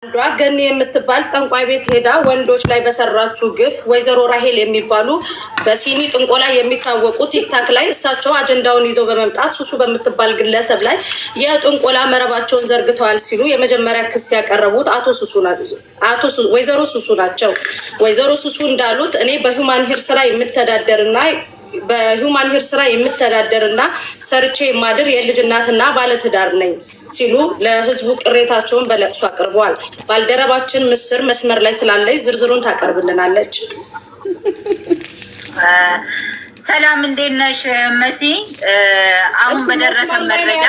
ገኒ የምትባል ጠንቋይ ቤት ሄዳ ወንዶች ላይ በሰራችሁ ግፍ ወይዘሮ ራሄል የሚባሉ በሲኒ ጥንቆላ የሚታወቁ ቲክታክ ላይ እሳቸው አጀንዳውን ይዘው በመምጣት ሱሱ በምትባል ግለሰብ ላይ የጥንቆላ መረባቸውን ዘርግተዋል ሲሉ የመጀመሪያ ክስ ያቀረቡት ወይዘሮ ሱሱ ናቸው። ወይዘሮ ሱሱ እንዳሉት እኔ በሂውማን ሄር ስራ የምተዳደርና ሰርቼ የማድር የልጅ እናትና ባለትዳር ነኝ ሲሉ ለህዝቡ ቅሬታቸውን በለቅሶ አቅርበዋል። ባልደረባችን ምስር መስመር ላይ ስላለች ዝርዝሩን ታቀርብልናለች። ሰላም እንዴት ነሽ መሲ? አሁን በደረሰ መረጃ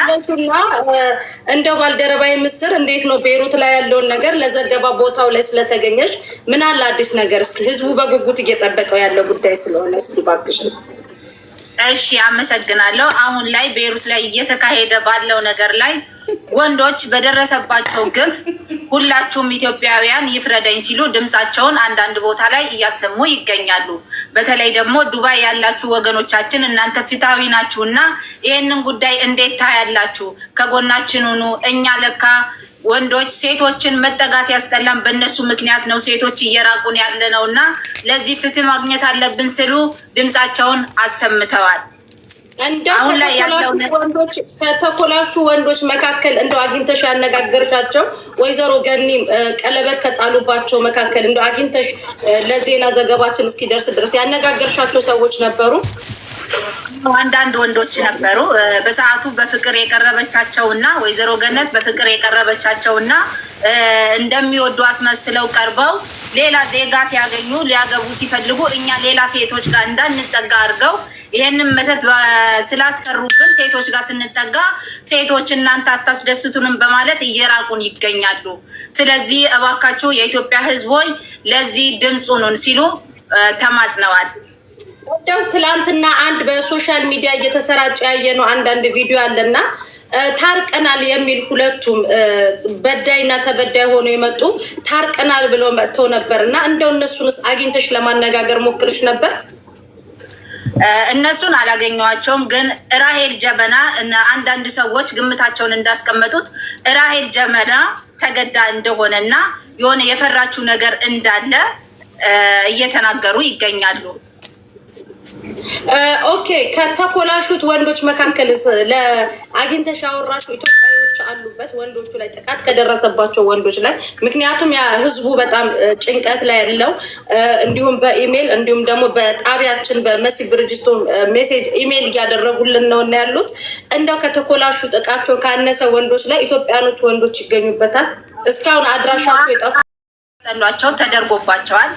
እንደው ባልደረባይ ምስር እንዴት ነው ቤሩት ላይ ያለውን ነገር ለዘገባ ቦታው ላይ ስለተገኘሽ ምን አለ አዲስ ነገር? እስኪ ህዝቡ በጉጉት እየጠበቀው ያለው ጉዳይ ስለሆነ እስኪ ባክሽ። እሺ አመሰግናለሁ። አሁን ላይ ቤሩት ላይ እየተካሄደ ባለው ነገር ላይ ወንዶች በደረሰባቸው ግፍ ሁላችሁም ኢትዮጵያውያን ይፍረደኝ ሲሉ ድምጻቸውን አንዳንድ ቦታ ላይ እያሰሙ ይገኛሉ። በተለይ ደግሞ ዱባይ ያላችሁ ወገኖቻችን እናንተ ፊታዊ ናችሁና ይህንን ጉዳይ እንዴት ታያላችሁ? ከጎናችን ሁኑ። እኛ ለካ ወንዶች ሴቶችን መጠጋት ያስጠላን በእነሱ ምክንያት ነው፣ ሴቶች እየራቁን ያለ ነው እና ለዚህ ፍትህ ማግኘት አለብን ሲሉ ድምጻቸውን አሰምተዋል። አሁን ላይ ያለው ወንዶች ከተኮላሹ ወንዶች መካከል እንደው አግኝተሽ ያነጋገርሻቸው ወይዘሮ ገኒ ቀለበት ከጣሉባቸው መካከል እንደው አግኝተሽ ለዜና ዘገባችን እስኪደርስ ድረስ ያነጋገርሻቸው ሰዎች ነበሩ? አንዳንድ ወንዶች ነበሩ። በሰዓቱ በፍቅር የቀረበቻቸውና ወይዘሮ ገነት በፍቅር የቀረበቻቸውና እንደሚወዱ አስመስለው ቀርበው ሌላ ዜጋ ሲያገኙ ሊያገቡ ሲፈልጉ እኛ ሌላ ሴቶች ጋር እንዳንጠጋ አድርገው ይሄንን መተት ስላሰሩብን ሴቶች ጋር ስንጠጋ ሴቶች እናንተ አታስደስቱንም በማለት እየራቁን ይገኛሉ። ስለዚህ እባካችሁ የኢትዮጵያ ሕዝብ ሆይ ለዚህ ድምፁ ነን ሲሉ ተማጽነዋል። እንደው ትላንትና አንድ በሶሻል ሚዲያ እየተሰራጨ ያየነው አንዳንድ ቪዲዮ አለና ታርቀናል የሚል ሁለቱም በዳይና ተበዳይ ሆኖ የመጡ ታርቀናል ብለው መጥተው ነበርና እንደው እነሱንስ አግኝተሽ ለማነጋገር ሞክርሽ ነበር? እነሱን አላገኘዋቸውም። ግን ራሄል ጀበና እና አንዳንድ ሰዎች ግምታቸውን እንዳስቀመጡት ራሄል ጀበና ተገዳ እንደሆነና የሆነ የፈራችው ነገር እንዳለ እየተናገሩ ይገኛሉ። ኦኬ፣ ከተኮላሹት ወንዶች መካከል ለአግኝተሽ ያወራሹ ኢትዮጵያዎች አሉበት ወንዶቹ ላይ ጥቃት ከደረሰባቸው ወንዶች ላይ? ምክንያቱም ያ ህዝቡ በጣም ጭንቀት ላይ ያለው እንዲሁም በኢሜል እንዲሁም ደግሞ በጣቢያችን በመሲ ብርጅስቶን ሜሴጅ ኢሜል እያደረጉልን ነው እና ያሉት እንደው ከተኮላሹ ጥቃቸው ካነሰ ወንዶች ላይ ኢትዮጵያኖች ወንዶች ይገኙበታል። እስካሁን አድራሻቸው የጠፋቸው ተደርጎባቸዋል።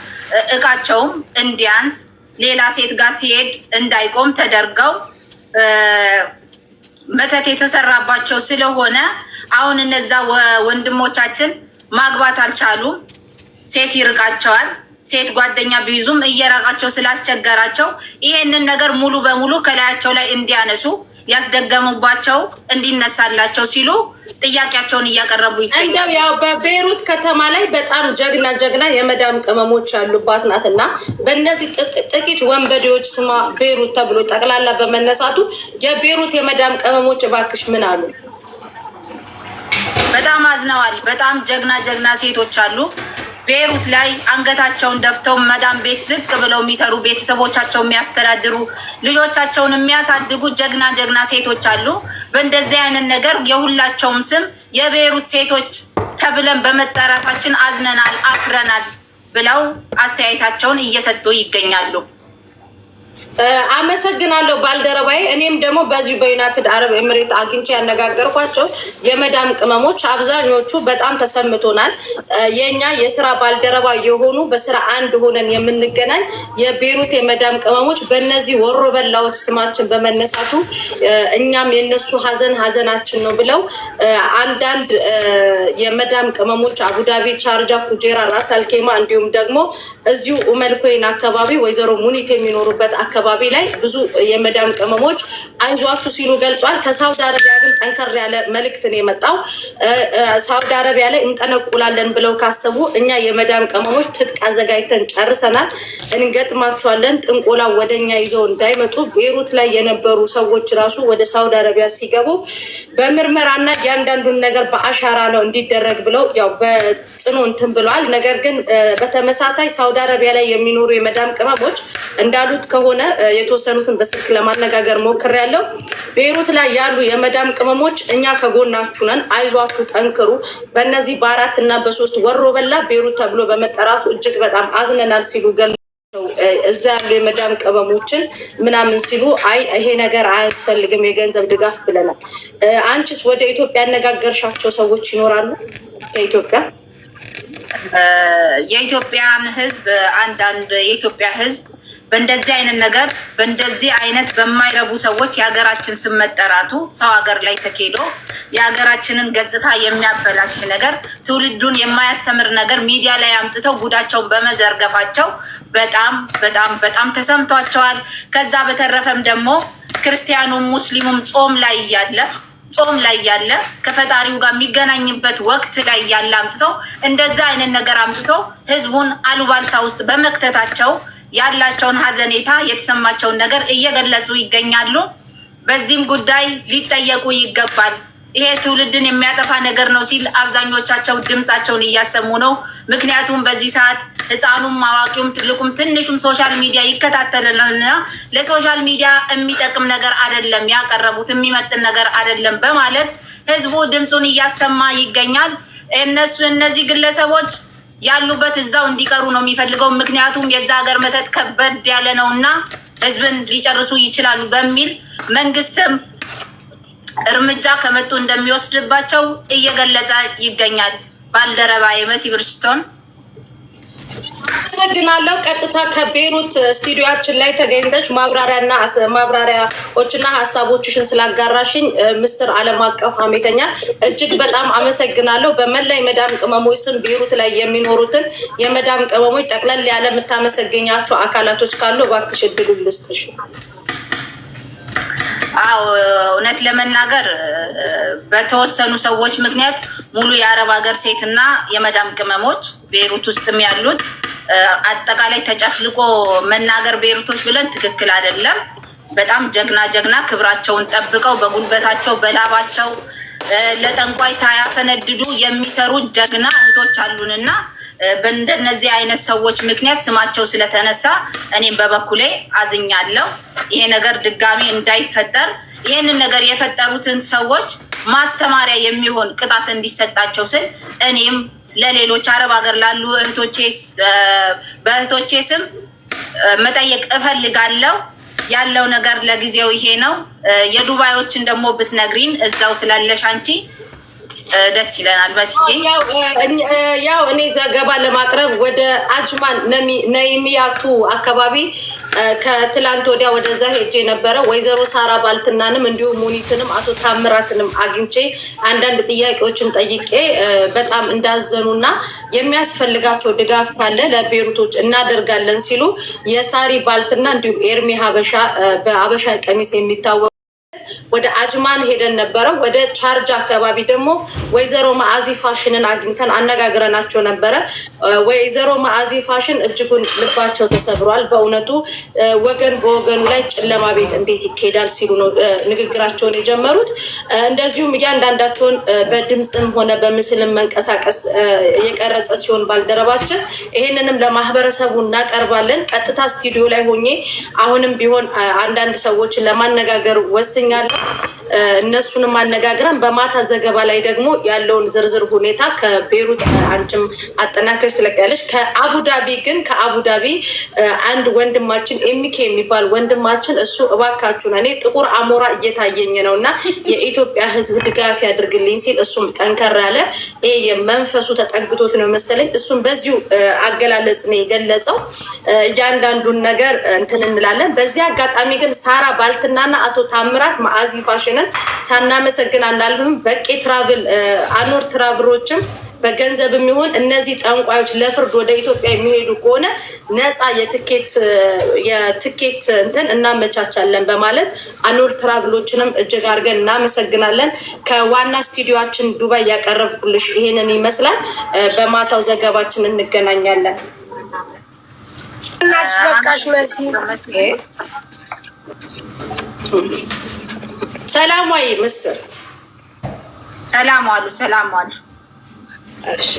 እቃቸውም እንዲያንስ ሌላ ሴት ጋር ሲሄድ እንዳይቆም ተደርገው መተት የተሰራባቸው ስለሆነ አሁን እነዛ ወንድሞቻችን ማግባት አልቻሉም። ሴት ይርቃቸዋል። ሴት ጓደኛ ቢይዙም እየራቃቸው ስላስቸገራቸው ይሄንን ነገር ሙሉ በሙሉ ከላያቸው ላይ እንዲያነሱ ያስደገሙባቸው እንዲነሳላቸው ሲሉ ጥያቄያቸውን እያቀረቡ ይገኛሉ። ያው በቤሩት ከተማ ላይ በጣም ጀግና የመዳም ቅመሞች ያሉባት ናትና በእነዚህ ጥቂት ወንበዴዎች ስማ ቤሩት ተብሎ ጠቅላላ በመነሳቱ የቤሩት የመዳም ቅመሞች እባክሽ ምን አሉ? በጣም አዝነዋል። በጣም ጀግና ሴቶች አሉ ቤሩት ላይ አንገታቸውን ደፍተው መዳም ቤት ዝቅ ብለው የሚሰሩ ቤተሰቦቻቸው የሚያስተዳድሩ ልጆቻቸውን የሚያሳድጉ ጀግና ሴቶች አሉ። በእንደዚህ አይነት ነገር የሁላቸውም ስም የቤሩት ሴቶች ተብለን በመጠራታችን አዝነናል፣ አፍረናል ብለው አስተያየታቸውን እየሰጡ ይገኛሉ። አመሰግናለሁ ባልደረባዬ። እኔም ደግሞ በዚህ በዩናይትድ አረብ ኤምሬት አግኝቼ ያነጋገርኳቸው የመዳም ቅመሞች አብዛኞቹ በጣም ተሰምቶናል። የኛ የስራ ባልደረባ የሆኑ በስራ አንድ ሆነን የምንገናኝ የቤሩት የመዳም ቅመሞች በእነዚህ ወሮ በላዎች ስማችን በመነሳቱ እኛም የነሱ ሀዘናችን ነው ብለው አንዳንድ የመዳም ቅመሞች አቡዳቢ፣ ቻርጃ፣ ፉጄራ፣ ራስ አልኬማ እንዲሁም ደግሞ እዚሁ ኡመልኮይን አካባቢ ወይዘሮ ሙኒት የሚኖሩበት አካባቢ አካባቢ ላይ ብዙ የመዳም ቅመሞች አይዟችሁ ሲሉ ገልጿል። ከሳውዲ አረቢያ ግን ጠንከር ያለ መልእክት ነው የመጣው። ሳውዲ አረቢያ ላይ እንጠነቁላለን ብለው ካሰቡ እኛ የመዳም ቅመሞች ትጥቅ አዘጋጅተን ጨርሰናል፣ እንገጥማቸዋለን። ጥንቆላ ወደኛ ይዘው እንዳይመጡ። ቤሩት ላይ የነበሩ ሰዎች ራሱ ወደ ሳውዲ አረቢያ ሲገቡ በምርመራና እያንዳንዱን ነገር በአሻራ ነው እንዲደረግ ብለው ያው በጽኑ እንትን ብለዋል። ነገር ግን በተመሳሳይ ሳውዲ አረቢያ ላይ የሚኖሩ የመዳም ቅመሞች እንዳሉት ከሆነ የተወሰኑትን በስልክ ለማነጋገር ሞክሬያለሁ። ቤሩት ላይ ያሉ የመዳም ቅመሞች እኛ ከጎናችሁ ነን፣ አይዟችሁ፣ ጠንክሩ። በእነዚህ በ4 እና በ3 ወሮ በላ ቤሩት ተብሎ በመጠራቱ እጅግ በጣም አዝነናል ሲሉ እዛ ያሉ የመዳም ቅመሞችን ምናምን ሲሉ አይ ይሄ ነገር አያስፈልግም የገንዘብ ድጋፍ ብለናል። አንቺስ ወደ ኢትዮጵያ ያነጋገርሻቸው ሰዎች ይኖራሉ? ከኢትዮጵያ የኢትዮጵያን ሕዝብ አንዳንድ የኢትዮጵያ ሕዝብ በእንደዚህ አይነት ነገር በእንደዚህ አይነት በማይረቡ ሰዎች የሀገራችን ስም መጠራቱ ሰው ሀገር ላይ ተኬዶ የሀገራችንን ገጽታ የሚያበላሽ ነገር ትውልዱን የማያስተምር ነገር ሚዲያ ላይ አምጥተው ጉዳቸውን በመዘርገፋቸው በጣም በጣም በጣም ተሰምቷቸዋል። ከዛ በተረፈም ደግሞ ክርስቲያኑም ሙስሊሙም ጾም ላይ ያለ ከፈጣሪው ጋር የሚገናኝበት ወቅት ላይ ያለ አምጥተው እንደዛ አይነት ነገር አምጥተው ህዝቡን አሉባልታ ውስጥ በመክተታቸው ያላቸውን ሀዘኔታ የተሰማቸውን ነገር እየገለጹ ይገኛሉ። በዚህም ጉዳይ ሊጠየቁ ይገባል። ይሄ ትውልድን የሚያጠፋ ነገር ነው ሲል አብዛኞቻቸው ድምፃቸውን እያሰሙ ነው። ምክንያቱም በዚህ ሰዓት ህፃኑም አዋቂውም ትልቁም ትንሹም ሶሻል ሚዲያ ይከታተልልና ለሶሻል ሚዲያ የሚጠቅም ነገር አይደለም ያቀረቡት፣ የሚመጥን ነገር አይደለም በማለት ህዝቡ ድምፁን እያሰማ ይገኛል። እነዚህ ግለሰቦች ያሉበት እዛው እንዲቀሩ ነው የሚፈልገው። ምክንያቱም የዛ ሀገር መተት ከበድ ያለ ነው እና ህዝብን ሊጨርሱ ይችላሉ በሚል መንግስትም እርምጃ ከመጡ እንደሚወስድባቸው እየገለጸ ይገኛል። ባልደረባ የመሲ ብርችቶን አመሰግናለሁ። ቀጥታ ከቤሩት ስቱዲዮአችን ላይ ተገኝተሽ ማብራሪያዎችና ሀሳቦችሽን ስላጋራሽኝ ምስር ዓለም አቀፍ ሀሜተኛ እጅግ በጣም አመሰግናለሁ። በመላ የመዳም ቅመሞች ስም ቤሩት ላይ የሚኖሩትን የመዳም ቅመሞች ጠቅለል ያለ የምታመሰገኛቸው አካላቶች ካሉ እባክሽ እድሉን ልስጥሽ። አዎ እውነት ለመናገር በተወሰኑ ሰዎች ምክንያት ሙሉ የአረብ ሀገር ሴትና የመዳም ቅመሞች ቤሩት ውስጥም ያሉት አጠቃላይ ተጨፍልቆ መናገር ቤሩቶች ብለን ትክክል አይደለም። በጣም ጀግና ክብራቸውን ጠብቀው በጉልበታቸው በላባቸው ለጠንቋይ ሳያፈነድዱ የሚሰሩ ጀግና እህቶች አሉንና በእንደነዚህ አይነት ሰዎች ምክንያት ስማቸው ስለተነሳ እኔም በበኩሌ አዝኛለሁ። ይሄ ነገር ድጋሚ እንዳይፈጠር ይህንን ነገር የፈጠሩትን ሰዎች ማስተማሪያ የሚሆን ቅጣት እንዲሰጣቸው ስል እኔም ለሌሎች አረብ ሀገር ላሉ በእህቶቼ ስም መጠየቅ እፈልጋለሁ። ያለው ነገር ለጊዜው ይሄ ነው። የዱባዮችን ደግሞ ብትነግሪን እዛው ስላለሽ አንቺ ደስ ይለናል። በስዬ ያው እኔ ዘገባ ለማቅረብ ወደ አጅማን ነይሚያቱ አካባቢ ከትላንት ወዲያ ወደዛ ሄጄ ነበረ። ወይዘሮ ሳራ ባልትናንም እንዲሁም ሙኒትንም አቶ ታምራትንም አግኝቼ አንዳንድ ጥያቄዎችን ጠይቄ በጣም እንዳዘኑና የሚያስፈልጋቸው ድጋፍ ካለ ለቤሩቶች እናደርጋለን ሲሉ የሳሪ ባልትና እንዲሁም ኤርሚ ሀበሻ በሀበሻ ቀሚስ የሚታወቅ ወደ አጅማን ሄደን ነበረ። ወደ ቻርጅ አካባቢ ደግሞ ወይዘሮ ማአዚ ፋሽንን አግኝተን አነጋግረናቸው ነበረ። ወይዘሮ ማአዚ ፋሽን እጅጉን ልባቸው ተሰብሯል። በእውነቱ ወገን በወገኑ ላይ ጨለማ ቤት እንዴት ይካሄዳል ሲሉ ነው ንግግራቸውን የጀመሩት። እንደዚሁም እያንዳንዳቸውን በድምፅም ሆነ በምስልም መንቀሳቀስ የቀረጸ ሲሆን ባልደረባችን ይሄንንም ለማህበረሰቡ እናቀርባለን። ቀጥታ ስቱዲዮ ላይ ሆኜ አሁንም ቢሆን አንዳንድ ሰዎችን ለማነጋገር ወስኛለሁ። እነሱንም አነጋግረን በማታ ዘገባ ላይ ደግሞ ያለውን ዝርዝር ሁኔታ ከቤሩት አንቺም አጠናክረሽ ትለቂያለሽ። ከአቡዳቢ አንድ ወንድማችን ኤሚኬ የሚባል ወንድማችን እሱ እባካችሁን እኔ ጥቁር አሞራ እየታየኝ ነው እና የኢትዮጵያ ሕዝብ ድጋፍ ያድርግልኝ ሲል እሱም ጠንከር ያለ ይሄ የመንፈሱ ተጠግቶት ነው መሰለኝ እሱም በዚሁ አገላለጽ ነው የገለጸው። እያንዳንዱን ነገር እንትን እንላለን። በዚህ አጋጣሚ ግን ሳራ ባልትናና አቶ ታምራት ማአዚ ፋሽንን ሳናመሰግን አናልፍም። በቄ ትራቭል አኖር ትራቭሎችም በገንዘብ የሚሆን እነዚህ ጠንቋዮች ለፍርድ ወደ ኢትዮጵያ የሚሄዱ ከሆነ ነፃ የትኬት እንትን እናመቻቻለን በማለት አኖር ትራቭሎችንም እጅግ አድርገን እናመሰግናለን። ከዋና ስቱዲዮችን ዱባይ ያቀረብኩልሽ ይሄንን ይመስላል። በማታው ዘገባችን እንገናኛለን። እናትሽ በቃሽ መሲ። ሰላም ወይ ምስር ሰላም ዋሉ፣ ሰላም ዋሉ። እሺ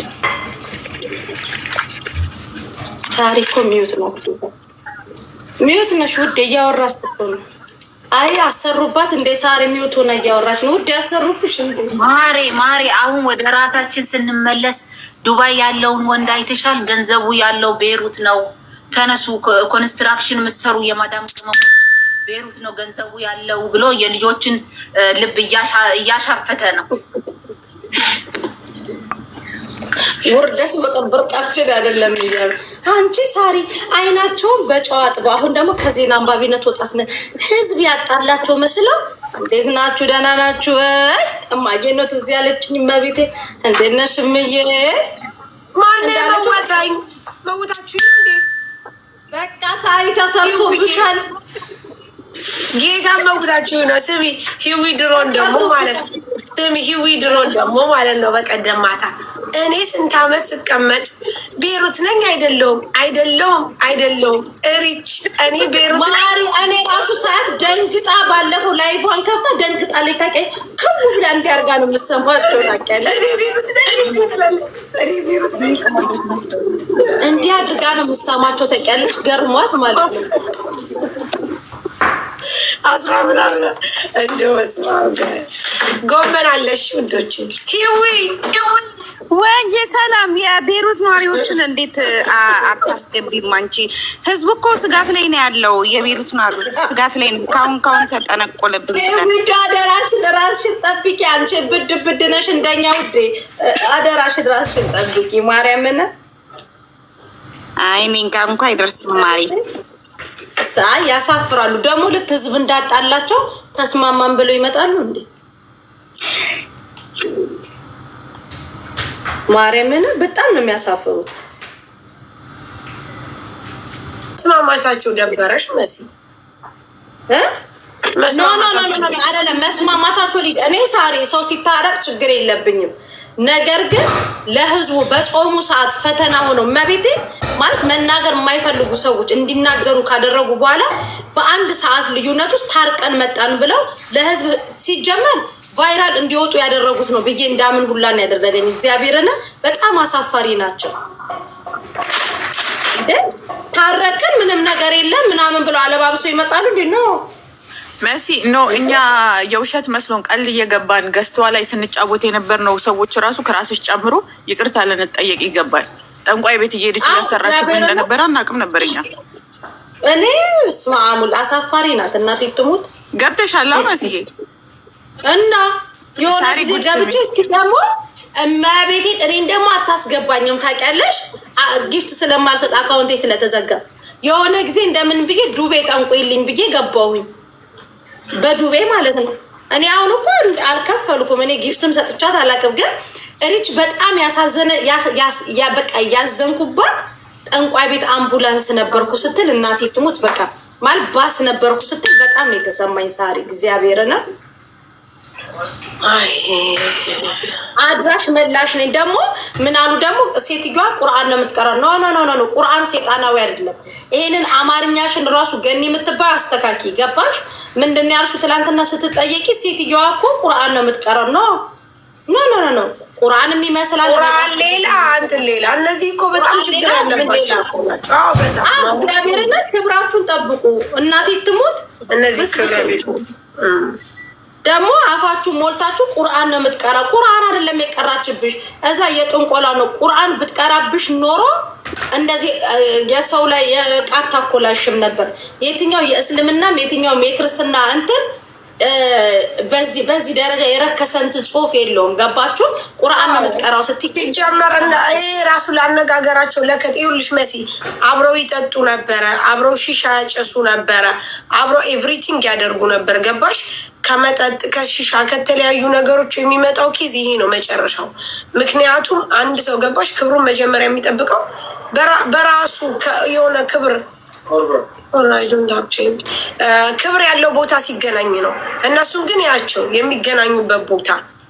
ሳሪ እኮ ሚዩት ነው። ሚዩት ነሽ ውዴ፣ እያወራች እኮ ነው። አይ አሰሩባት እንደ ሳሪ ሚዩት ሆነ እያወራች ነው ውዴ። ያሰሩብሽ እንዴ? ማሬ አሁን ወደ ራሳችን ስንመለስ ዱባይ ያለውን ወንድ አይተሻል? ገንዘቡ ያለው ቤሩት ነው። ተነሱ ኮንስትራክሽን ምሰሩ የማዳም ቅመሞች ቤሩት ነው ገንዘቡ ያለው ብሎ የልጆችን ልብ እያሻፈተ ነው። ውርደት ብርቃችን አይደለም እያሉ አንቺ ሳሪ አይናቸውን በጨዋ ጥበው አሁን ደግሞ ከዜና አንባቢነት ወጣስነ ህዝብ ያጣላቸው መስለው እንዴት ናችሁ? ደህና ናችሁ? እማዬ ነው ትዝ ያለችኝ መቤቴ። እንዴት ነሽ እምዬ? ማነው መውታችሁ እንዴ? በቃ ሳሪ ተሰርቶብሻል። ጌታ መውታችሁ ነው። ስሚ ሂዊ ድሮን ደግሞ ማለት ነው። ስሚ ሂዊ ድሮን ደግሞ ማለት ነው። በቀደም ማታ እኔ ስንት ዓመት ስቀመጥ ቤሩት ነኝ አይደለሁም እሪች እኔ ቤሩት ማሪ እኔ ራሱ ሰዓት ደንግጣ ባለፈው ላይፏን ከፍታ ደንግጣ ላይ ታውቂያለሽ ከቡ ብላ እንዲያርጋ ነው የምትሰማቸው ታውቂያለሽ። እኔ ቤሩት ነኝ እንዲህ አድርጋ ነው የምትሰማቸው ታውቂያለሽ። ገርሟት ማለት ነው። አስራ ምናምን እንደው ጎመን አለሽ ውዶች። ሂዊ ወይ ሰላም። የቤሩት ነዋሪዎችን እንዴት አታስገቢም አንቺ? ህዝቡ እኮ ስጋት ላይ ነው ያለው። የቤሩት ነዋሪዎች ስጋት ላይ ነው። ካሁን ተጠነቆለብን። ውድ አደራሽን ራስሽን ጠብቂ። አንቺ ብድ ነሽ እንደኛ ውዴ። አደራሽን ራስሽን ጠብቂ ማርያምን። አይ እኔን ጋር እንኳ አይደርስም ማሪ። ሳይ ያሳፍራሉ። ደግሞ ልክ ህዝብ እንዳጣላቸው ተስማማን ብለው ይመጣሉ እንዴ ማርያምን። በጣም ነው የሚያሳፍሩት። መስማማታቸው ደበረሽ መሲ? ኖ አይደለም መስማማታቸው። እኔ ሳሪ ሰው ሲታረቅ ችግር የለብኝም። ነገር ግን ለህዝቡ በጾሙ ሰዓት ፈተና ሆኖ መቤቴ ማለት መናገር የማይፈልጉ ሰዎች እንዲናገሩ ካደረጉ በኋላ በአንድ ሰዓት ልዩነት ውስጥ ታርቀን መጣን ብለው ለህዝብ ሲጀመር ቫይራል እንዲወጡ ያደረጉት ነው ብዬ እንዳምን ሁላን ያደረገኝ እግዚአብሔርና በጣም አሳፋሪ ናቸው። ታረቀን ምንም ነገር የለም ምናምን ብለው አለባብሶ ይመጣሉ እንዴ ነው መሲ ኖ እኛ የውሸት መስሎን ቀል እየገባን ገዝተዋ ላይ ስንጫወት የነበር ነው። ሰዎች ራሱ ከራስሽ ጨምሮ ይቅርታ ልንጠየቅ ይገባል። ጠንቋይ ቤት እየሄደች እያሰራችብን እንደነበረ አናውቅም ነበር እኛ። እኔ ስማሙል አሳፋሪ ናት እናቴ ትሙት። ገብተሻል መሲዬ? እና የሆነ ጊዜ ገብቼ እስኪ ደግሞ እማቤቴ እኔን ደግሞ አታስገባኝም ታውቂያለሽ። ጊፍት ስለማልሰጥ አካውንቴ ስለተዘጋ የሆነ ጊዜ እንደምን ብዬ ዱቤ ጠንቆይልኝ ብዬ ገባሁኝ። በዱቤ ማለት ነው። እኔ አሁን እኮ አልከፈልኩም። እኔ ጊፍትም ሰጥቻት አላውቅም። ግን ሪች በጣም ያሳዘነ በቃ ያዘንኩባት ጠንቋይ ቤት አምቡላንስ ነበርኩ ስትል እናቴ ትሙት በቃ ማለት ባስ ነበርኩ ስትል በጣም ነው የተሰማኝ። ሳሪ እግዚአብሔርና አድራሽ መላሽ ነኝ። ደግሞ ምን አሉ ደግሞ ሴትዮዋ ቁርአን ነው የምትቀራው። ኖ ቁርአን ሴጣናዊ አይደለም። ይሄንን አማርኛሽን ራሱ ገኒ የምትባይ አስተካኪ። ገባሽ? ምንድን ያልሽው ትላንትና ስትጠየቂ ሴትዮዋ እኮ ቁርአን ነው የምትቀራው። ኖ ቁርአን የሚመስላል ቁርአን ሌላ እንትን ሌላ። እነዚህ እኮ በጣም ችግር ያለባቸው እግዚአብሔርና ክብራችሁን ጠብቁ። እናቴ ትሙት እነዚህ ደግሞ አፋችሁ ሞልታችሁ ቁርአን ነው የምትቀራ። ቁርአን አይደለም የቀራችብሽ፣ እዛ የጥንቆላ ነው። ቁርአን ብትቀራብሽ ኖሮ እንደዚህ የሰው ላይ የቃታ ኮላሽም ነበር። የትኛው የእስልምናም የትኛው የክርስትና እንትን በዚህ ደረጃ የረከሰንት ጽሁፍ የለውም። ገባችሁ? ቁርአን ነው የምትቀራው ስትይ ጀመረና ይሄ ራሱ ላነጋገራቸው ለከት ይኸውልሽ መሲ አብረው ይጠጡ ነበረ፣ አብረው ሺሻ ያጨሱ ነበረ፣ አብረው ኤቭሪቲንግ ያደርጉ ነበር። ገባሽ? ከመጠጥ ከሺሻ ከተለያዩ ነገሮች የሚመጣው ኬዝ ይሄ ነው መጨረሻው። ምክንያቱም አንድ ሰው ገባሽ ክብሩን መጀመሪያ የሚጠብቀው በራሱ የሆነ ክብር ያለው ቦታ ሲገናኝ ነው። እነሱን ግን ያቸው የሚገናኙበት ቦታ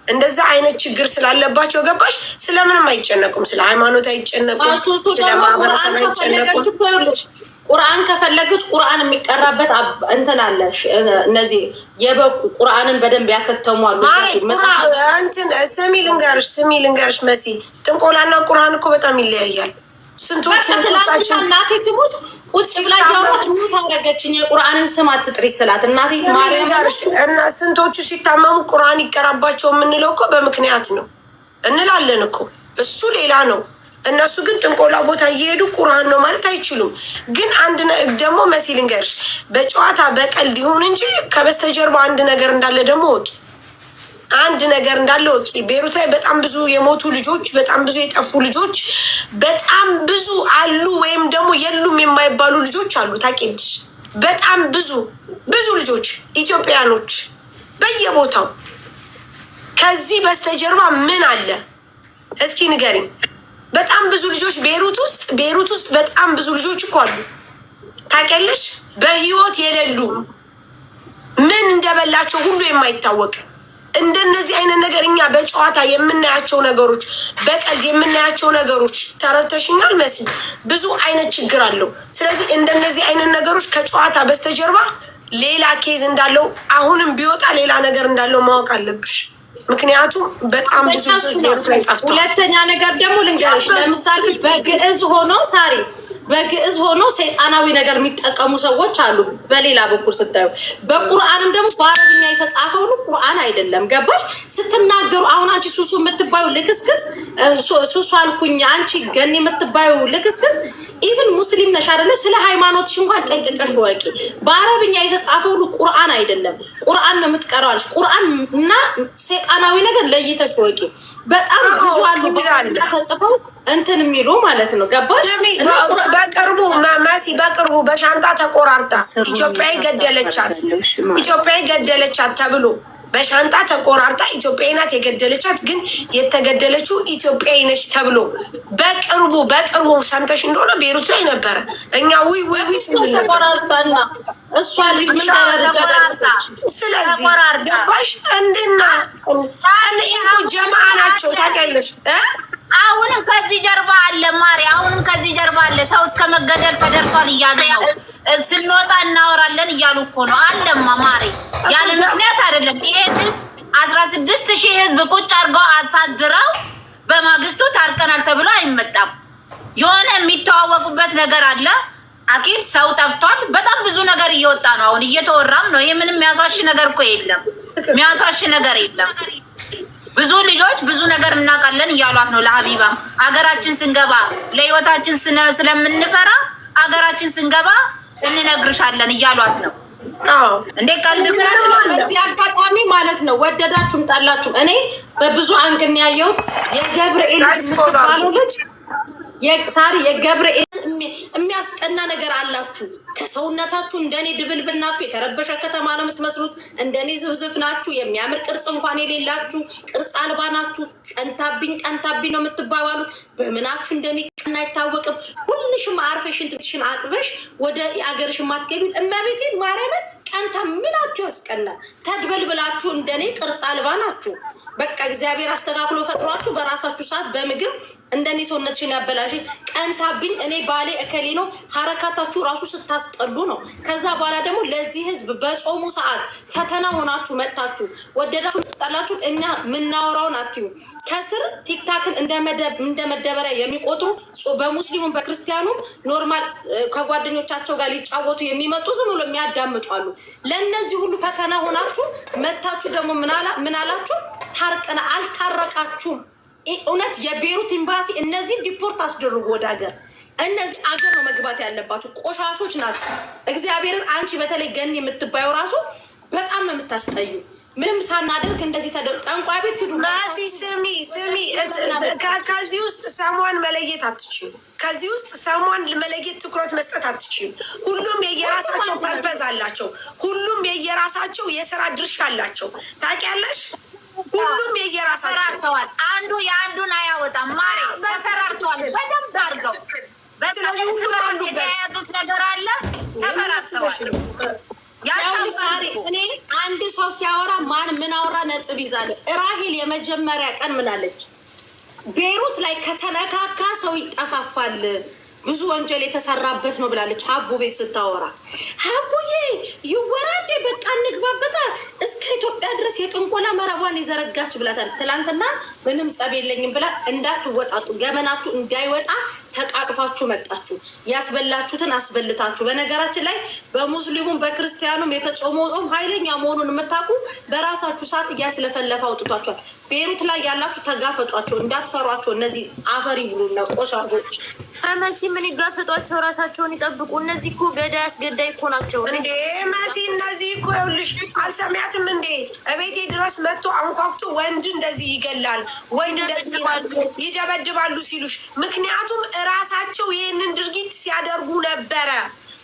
እንደዛ አይነት ችግር ስላለባቸው ገባሽ ስለምንም አይጨነቁም። ስለ ሃይማኖት አይጨነቁም፣ ስለ ማህበረሰብ አይጨነቁም። ቁርአን ከፈለገች ቁርአን የሚቀራበት እንትን አለሽ። እነዚህ የበቁ ቁርአንን በደንብ ያከተሙ አሉ። እንትን ስሚ ልንገርሽ መሲ ጥንቆላና ቁርአን እኮ በጣም ይለያያል። ስንቶቹ እናቴ ትሙት ቁጭ ብላ ያወራች ምን ታረገችኝ? የቁርአንን ስም አትጥሪ ስላት እናቴ ማርያም እና ስንቶቹ ሲታመሙ ቁርአን ይቀራባቸው የምንለው እኮ በምክንያት ነው እንላለን እኮ። እሱ ሌላ ነው። እነሱ ግን ጥንቆላ ቦታ እየሄዱ ቁርአን ነው ማለት አይችሉም። ግን አንድ ደግሞ መሲ ልንገርሽ በጨዋታ በቀልድ ይሁን እንጂ ከበስተጀርባ አንድ ነገር እንዳለ ደግሞ ወቂ አንድ ነገር እንዳለ ወቂ። ቤሩት ላይ በጣም ብዙ የሞቱ ልጆች፣ በጣም ብዙ የጠፉ ልጆች፣ በጣም ብዙ አሉ ወይም ደግሞ የሉም የማይባሉ ልጆች አሉ። ታውቂያለሽ? በጣም ብዙ ልጆች ኢትዮጵያኖች በየቦታው። ከዚህ በስተጀርባ ምን አለ እስኪ ንገሪኝ። በጣም ብዙ ልጆች ቤሩት ውስጥ በጣም ብዙ ልጆች እኮ አሉ። ታውቂያለሽ? በህይወት የሌሉ ምን እንደበላቸው ሁሉ የማይታወቅ እንደነዚህ አይነት ነገር እኛ በጨዋታ የምናያቸው ነገሮች፣ በቀልድ የምናያቸው ነገሮች ተረድተሽኛል መሲ? ብዙ አይነት ችግር አለው። ስለዚህ እንደነዚህ አይነት ነገሮች ከጨዋታ በስተጀርባ ሌላ ኬዝ እንዳለው አሁንም ቢወጣ ሌላ ነገር እንዳለው ማወቅ አለብሽ። ምክንያቱም በጣም ብዙ ጠፍቷል። ሁለተኛ ነገር ደግሞ ልንገርሽ፣ ለምሳሌ በግዕዝ ሆኖ ሰይጣናዊ ነገር የሚጠቀሙ ሰዎች አሉ። በሌላ በኩል ስታዩ በቁርአንም ደግሞ በአረብኛ የተጻፈው ነው፣ ቁርአን አይደለም። ገባሽ? ስትናገሩ አሁን አንቺ ሱሱ የምትባዩ ልክስክስ፣ ሱሱ አልኩኝ አንቺ ገኒ የምትባዩ ልክስክስ፣ ኢቭን ሙስሊም ነሽ አይደለ? ስለ ሃይማኖትሽ እንኳን ጠንቅቀሽ ወቂ። በአረብኛ የተጻፈው ነው፣ ቁርአን አይደለም። ቁርአን ነው የምትቀረው አለሽ። ቁርአን እና ሰይጣናዊ ነገር ለይተሽ ወቂ። በጣም ብዙ አሉ ተጽፈው እንትን የሚሉ ማለት ነው። ገባሽ? በቅርቡ መሲ በሻንጣ ተቆራርጣ ኢትዮጵያዊ ገደለቻት ተብሎ በሻንጣ ተቆራርጣ ኢትዮጵያዊ ናት የገደለቻት፣ ግን የተገደለችው ኢትዮጵያዊ ነች ተብሎ በቅርቡ ሰምተሽ እንደሆነ ቤሩት ላይ ነበረ። እኛ ተቆራርጣና እሷ ልጅ ምን ታደርጋለች? ስለዚህ ገባሽ? እንዴና ጀማዓ ናቸው ታውቂያለሽ። አሁንም ከዚህ ጀርባ አለ ማሪ፣ አሁንም ከዚህ ጀርባ አለ። ሰው እስከ መገደል ተደርሷል እያሉ ነው። ስንወጣ እናወራለን እያሉ እኮ ነው። አለማ ማሪ፣ ያለ ምክንያት አይደለም። ይሄ ህዝብ 16,000 ህዝብ ቁጭ አድርገው አሳድረው በማግስቱ ታርቀናል ተብሎ አይመጣም። የሆነ የሚተዋወቁበት ነገር አለ። አኪል ሰው ጠፍቷል። በጣም ብዙ ነገር እየወጣ ነው። አሁን እየተወራም ነው። ይሄ ምንም የሚያሳሽ ነገር እኮ የለም። የሚያሳሽ ነገር የለም። ብዙ ልጆች ብዙ ነገር እናውቃለን እያሏት ነው። ለሀቢባ አገራችን ስንገባ ለህይወታችን ስለምንፈራ አገራችን ስንገባ እንነግርሻለን እያሏት ነው። እንዴ ቀልድራችን አጋጣሚ ማለት ነው። ወደዳችሁም ጠላችሁም እኔ በብዙ አንግን ያየሁት የገብርኤል የምትባለው ልጅ ሳሪ የገብርኤል የሚያስቀና ነገር አላችሁ። ከሰውነታችሁ እንደኔ ድብልብል ናችሁ። የተረበሸ ከተማ ነው የምትመስሉት። እንደኔ ዝፍዝፍ ናችሁ። የሚያምር ቅርጽ እንኳን የሌላችሁ ቅርጽ አልባ ናችሁ። ቀንታብኝ ነው የምትባባሉት። በምናችሁ እንደሚቀና አይታወቅም። ሁልሽም አርፈሽን ትሽን አጥበሽ ወደ አገርሽ ማትገቢ እመቤቴን ማርያምን ቀንታ ምናችሁ ያስቀናል። ተድበልብላችሁ እንደኔ ቅርጽ አልባ ናችሁ። በቃ እግዚአብሔር አስተካክሎ ፈጥሯችሁ በራሳችሁ ሰዓት በምግብ እንደኔ ሰውነትሽን ያበላሽ ቀንታብኝ እኔ ባሌ እከሌ ነው። ሀረካታችሁ ራሱ ስታስጠሉ ነው። ከዛ በኋላ ደግሞ ለዚህ ህዝብ በጾሙ ሰዓት ፈተና ሆናችሁ መጥታችሁ ወደዳችሁ ጠላችሁ እኛ ምናወራውን አትዩ። ከስር ቲክታክን እንደ መደበሪያ የሚቆጥሩ በሙስሊሙም በክርስቲያኑም ኖርማል ከጓደኞቻቸው ጋር ሊጫወቱ የሚመጡ ዝም ብሎ የሚያዳምጡ አሉ። ለእነዚህ ሁሉ ፈተና ሆናችሁ መጥታችሁ ደግሞ ምን አላችሁ? ታርቀና አልታረቃችሁም። እውነት የቤሩት ኤምባሲ እነዚህም ዲፖርት አስደርጉ ወደ ሀገር። እነዚህ አገር ነው መግባት ያለባቸው። ቆሻሾች ናቸው። እግዚአብሔርን አንቺ በተለይ ገኒ የምትባየው ራሱ በጣም ነው የምታስጠዩ። ምንም ሳናደርግ እንደዚህ ጠንቋይ ቤት ሂዱ። ማሲ ስሚ ከዚህ ውስጥ ሰሟን መለየት አትችሉ። ከዚህ ውስጥ ሰሟን መለየት ትኩረት መስጠት አትችሉ። ሁሉም የየራሳቸው ፐርፐዝ አላቸው። ሁሉም የየራሳቸው የስራ ድርሻ አላቸው። ታውቂያለሽ? ሁሉም የየራሳቸው አንዱ የአንዱን አያወጣም። ማሪ ተፈራርተዋል በደንብ አድርገው። ስለዚህ ሁሉም ያሉት ነገር አለ። ተፈራርተዋል። ሳሪ እኔ አንድ ሰው ሲያወራ ማን ምን አወራ ነጥብ ይዛለሁ። ራሄል የመጀመሪያ ቀን ምናለች? ቤሩት ላይ ከተነካካ ሰው ይጠፋፋል፣ ብዙ ወንጀል የተሰራበት ነው ብላለች። ሀቡ ቤት ስታወራ ሀቡዬ ይወራዴ በቃ እንግባበታ እስከ ኢትዮጵያ ድረስ የጥንቆላ መረቧን የዘረጋች ብላታል። ትላንትና ምንም ጸብ የለኝም ብላ እንዳትወጣጡ ገመናችሁ እንዳይወጣ ተቃቅፋችሁ መጣችሁ። ያስበላችሁትን አስበልታችሁ። በነገራችን ላይ በሙስሊሙም በክርስቲያኑም የተጾመው ጾም ኃይለኛ መሆኑን የምታውቁ በራሳችሁ ሰዓት እያስለፈለፈ አውጥቷቸዋል። ቤሩት ላይ ያላችሁ ተጋፈጧቸው፣ እንዳትፈሯቸው። እነዚህ አፈሪ ብሉና ቆሻሾች መሲ ምን ይጋፈጧቸው? ራሳቸውን ይጠብቁ። እነዚህ እኮ ገዳይ አስገዳይ እኮ ናቸው እንዴ መሲ። እነዚህ እኮ ይኸውልሽ አልሰሚያትም እንዴ? እቤቴ ድረስ መጥቶ አንኳኩቶ ወንድ እንደዚህ ይገላል፣ ወንድ እንደዚህ ይደበድባሉ ሲሉሽ፣ ምክንያቱም እራሳቸው ይህንን ድርጊት ሲያደርጉ ነበረ።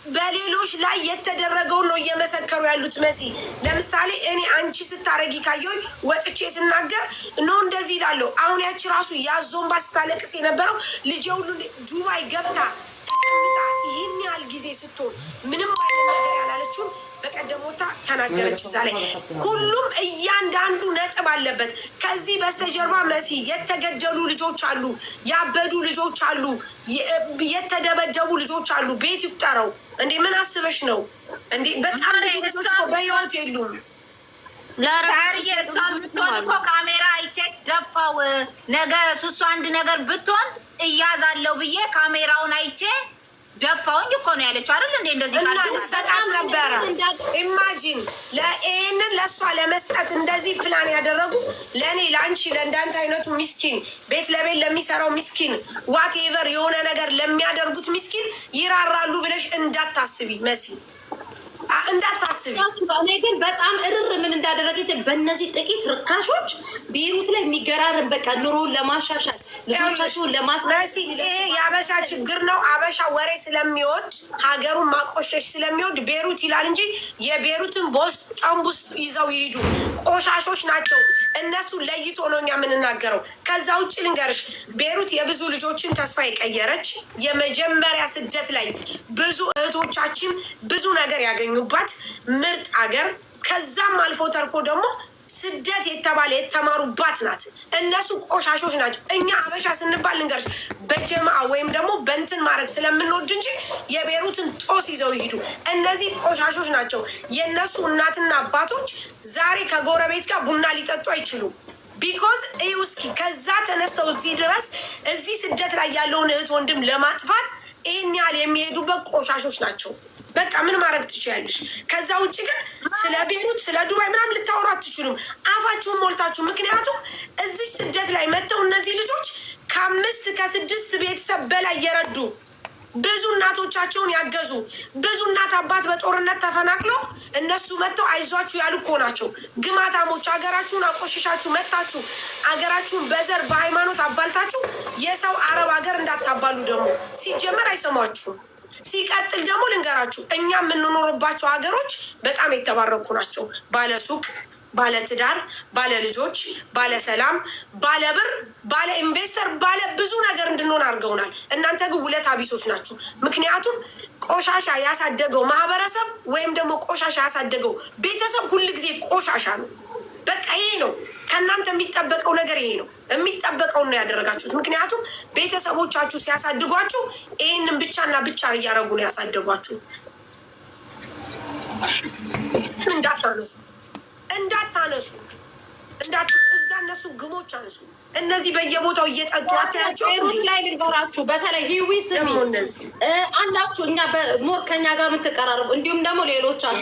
በሌሎች ላይ የተደረገውን ነው እየመሰከሩ ያሉት። መሲ ለምሳሌ እኔ አንቺ ስታረጊ ካየሁኝ ወጥቼ ስናገር ነው እንደዚህ ይላለሁ። አሁን ያቺ ራሱ ያዞንባ ስታለቅስ የነበረው ልጄ ሁሉ ዱባይ ገብታ ተቀምጣ ይህን ያህል ጊዜ ስትሆን ምንም አይነት ነገር ያላለችውን በቀደሞታ ተናገረች። እዛ ላይ ሁሉም እያንዳንዱ ነጥብ አለበት። ከዚህ በስተጀርባ መሲ የተገደሉ ልጆች አሉ፣ ያበዱ ልጆች አሉ፣ የተደበደቡ ልጆች አሉ። ቤት ይቁጠረው እንዴ! ምን አስበሽ ነው እንዴ? በጣም ልጆች እኮ በህይወት የሉም። ዛሬ እሷ ብትሆን እኮ ካሜራ አይቼ ደፋው። ነገ እሱ አንድ ነገር ብትሆን እያዛለሁ ብዬ ካሜራውን አይቼ ደፋውኝ እኮ ነው ያለችው አይደል እንዴ? እንደዚህ ሰጣት ነበረ። ኢማጂን ለእኔን ለሷ ለመስጠት እንደዚህ ፕላን ያደረጉ ለኔ ለአንቺ ለእንዳንተ አይነቱ ሚስኪን ቤት ለቤት ለሚሰራው ሚስኪን ዋቴቨር የሆነ ነገር ለሚያደርጉት ሚስኪን ይራራሉ ብለሽ እንዳታስቢ መሲ፣ እንዳታስቢ። እኔ ግን በጣም እርር ምን እንዳደረገች በእነዚህ ጥቂት ርካሾች ቤሩት ላይ የሚገራርም በቃ ኑሮውን ለማሻሻል ልጆቻቸውን ለማስመሲ። ይሄ የአበሻ ችግር ነው። አበሻ ወሬ ስለሚወድ ሀገሩን ማቆሸሽ ስለሚወድ ቤሩት ይላል እንጂ የቤሩትን በውስጥ ጨምብ ውስጥ ይዘው ይሄዱ ቆሻሾች ናቸው። እነሱ ለይቶ ነው እኛ የምንናገረው። ከዛ ውጭ ልንገርሽ፣ ቤሩት የብዙ ልጆችን ተስፋ የቀየረች የመጀመሪያ ስደት ላይ ብዙ እህቶቻችን ብዙ ነገር ያገኙባት ምርጥ አገር፣ ከዛም አልፎ ተርፎ ደግሞ ስደት የተባለ የተማሩባት ናት። እነሱ ቆሻሾች ናቸው። እኛ አበሻ ስንባል ልንገርሽ በጀማአ ወይም ደግሞ በእንትን ማድረግ ስለምንወድ እንጂ የቤሩትን ጦስ ይዘው ይሄዱ። እነዚህ ቆሻሾች ናቸው። የእነሱ እናትና አባቶች ዛሬ ከጎረቤት ጋር ቡና ሊጠጡ አይችሉም። ቢኮዝ እስኪ ከዛ ተነስተው እዚህ ድረስ እዚህ ስደት ላይ ያለውን እህት ወንድም ለማጥፋት ይህን ያህል የሚሄዱበት ቆሻሾች ናቸው። በቃ ምን ማድረግ ትችያለሽ? ከዛ ውጭ ግን ስለ ቤሩት ስለ ዱባይ ምናምን ልታወሩ አትችሉም፣ አፋችሁን ሞልታችሁ። ምክንያቱም እዚህ ስደት ላይ መጥተው እነዚህ ልጆች ከ5 ከ6 ቤተሰብ በላይ የረዱ ብዙ እናቶቻቸውን ያገዙ ብዙ እናት አባት በጦርነት ተፈናቅለው እነሱ መጥተው አይዟችሁ ያሉ እኮ ናቸው። ግማታሞች ሀገራችሁን አቆሽሻችሁ መጥታችሁ ሀገራችሁን በዘር በሃይማኖት አባልታችሁ የሰው አረብ ሀገር እንዳታባሉ ደግሞ ሲጀመር አይሰማችሁም። ሲቀጥል ደግሞ ልንገራችሁ እኛ የምንኖርባቸው ሀገሮች በጣም የተባረኩ ናቸው። ባለ ሱቅ፣ ባለ ትዳር፣ ባለ ልጆች፣ ባለ ሰላም፣ ባለ ብር፣ ባለ ኢንቨስተር፣ ባለ ብዙ ነገር እንድንሆን አድርገውናል። እናንተ ግን ውለታ ቢሶች ናችሁ። ምክንያቱም ቆሻሻ ያሳደገው ማህበረሰብ ወይም ደግሞ ቆሻሻ ያሳደገው ቤተሰብ ሁል ጊዜ ቆሻሻ ነው። በቃ ይሄ ነው ከእናንተ የሚጠበቀው ነገር፣ ይሄ ነው የሚጠበቀውን ነው ያደረጋችሁት። ምክንያቱም ቤተሰቦቻችሁ ሲያሳድጓችሁ ይህንን ብቻና ብቻ እያደረጉ ነው ያሳደጓችሁ። እንዳታነሱ እዛ እነሱ ግሞች አንሱ። እነዚህ በየቦታው እየጠጡ አታያቸው። ላይ ልንገራችሁ፣ በተለይ ሂዊ ስሚ አንዳችሁ እኛ ሞር ከኛ ጋር የምትቀራረቡ እንዲሁም ደግሞ ሌሎች አሉ